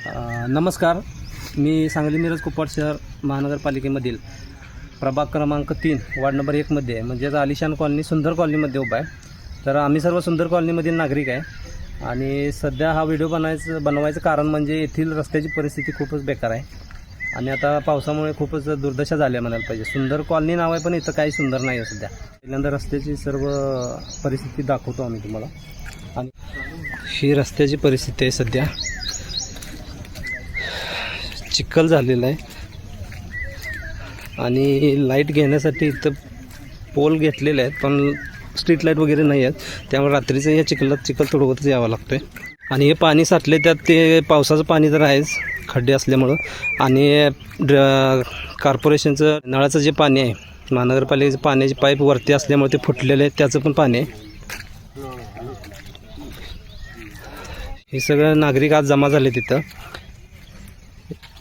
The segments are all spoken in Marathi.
नमस्कार, मी सांगली मिरज कुपवाड शहर महानगरपालिकेमधील प्रभाग क्रमांक 3 वार्ड नंबर 1 मध्ये म्हणजेच आलिशान कॉलनी सुंदर कॉलनीमध्ये उभा आहे। तर आम्ही सर्व सुंदर कॉलनीमधील नागरिक आहे आणि सध्या हा व्हिडिओ बनवायचं कारण म्हणजे येथील रस्त्याची परिस्थिती खूपच बेकार आहे आणि आता पावसामुळे खूपच दुर्दशा झाली म्हणायला पाहिजे। सुंदर कॉलनी नाव आहे पण इथं काही सुंदर नाही आहे सध्या। पहिल्यांदा रस्त्याची सर्व परिस्थिती दाखवतो आम्ही तुम्हाला। आणि ही रस्त्याची परिस्थिती आहे सध्या, चिखल झालेला आहे आणि लाईट घेण्यासाठी इथं पोल घेतलेले आहेत पण स्ट्रीट लाईट वगैरे नाही आहेत, त्यामुळे रात्रीचं या चिखल तुडवतच यावं लागतं आहे। आणि हे पाणी साठले त्यात ते पावसाचं पाणी तर आहेच खड्डे असल्यामुळं, आणि कॉर्पोरेशनचं नळाचं जे पाणी आहे, महानगरपालिकेचं पाण्याचे पाईप वरती असल्यामुळे ते फुटलेले आहेत, त्याचं पण पाणी आहे। हे सगळं नागरिक आज जमा झाले तिथं।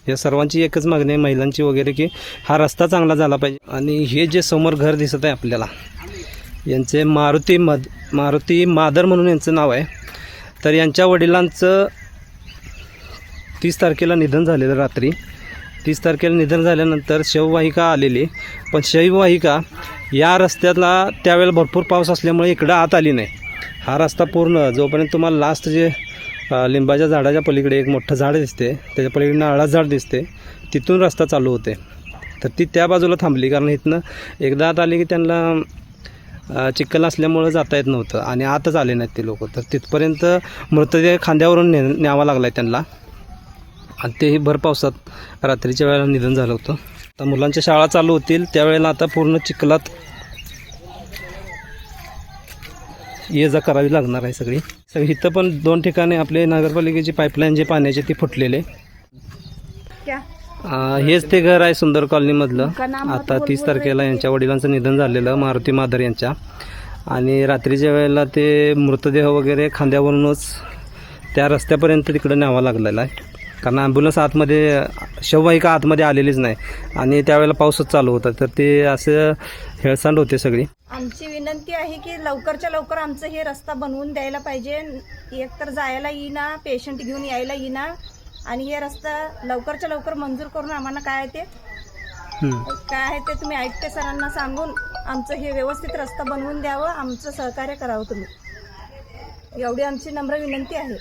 या सर्वांची एकच मागणी आहे, महिलांची वगैरे, की हा रस्ता चांगला झाला पाहिजे। आणि हे जे समोर घर दिसत आहे आपल्याला, यांचे मारुती मादर म्हणून यांचं नाव आहे। तर यांच्या वडिलांचं 30 तारखेला निधन झालेलं, रात्री 30 तारखेला निधन झाल्यानंतर शववाहिका आलेली, पण शववाहिका या रस्त्याला त्यावेळेला भरपूर पाऊस असल्यामुळे इकडं आत आली नाही। हा रस्ता पूर्ण जोपर्यंत तुम्हाला लास्ट जे लिंबाच्या झाडाच्या पलीकडे एक मोठं झाड दिसते, त्याच्या पलीकडे नारळाचं झाड दिसते, तिथून रस्ता चालू होते। तर ती त्या बाजूला थांबली, कारण इथनं एकदा आत आली की त्यांना चिखल असल्यामुळं जाता येत नव्हतं आणि आतच आले नाहीत ते लोक। तर तिथपर्यंत मृतदेह खांद्यावरून न्यावा लागला आहे त्यांना, आणि तेही भर पावसात रात्रीच्या वेळेला निधन झालं होतं। आता मुलांच्या शाळा चालू होतील त्यावेळेला आता पूर्ण चिखलात ये जा करावी लागणार आहे सगळी। इथं पण 2 ठिकाणी आपले नगरपालिकेची पाईपलाईन जे पाण्याचे ते फुटलेले। हेच ते घर आहे सुंदर कॉलनीमधलं। आता 30 तारखेला यांच्या वडिलांचं निधन झालेलं, मारुती मादर यांच्या, आणि रात्रीच्या वेळेला ते मृतदेह वगैरे खांद्यावरूनच त्या रस्त्यापर्यंत तिकडं न्यावा लागलेला आहे, कारण ॲम्ब्युलन्स आतमध्ये, शववाहिका आतमध्ये आलेलीच नाही आणि त्यावेळेला पाऊसच चालू होता। तर ते असं हेळसांड होते सगळी। आमची विनंती आहे की लवकरच्या लवकर आमचं हे रस्ता बनवून द्यायला पाहिजे। एक तर जायला येईना, पेशंट घेऊन यायला येईना, आणि हे रस्ता लवकरच्या लवकर मंजूर करून आम्हाला काय आहे ते तुम्ही आयुक्त सरांना सांगून आमचं हे व्यवस्थित रस्ता बनवून द्यावं, आमचं सहकार्य करावं तुम्ही, एवढी आमची नम्र विनंती आहे।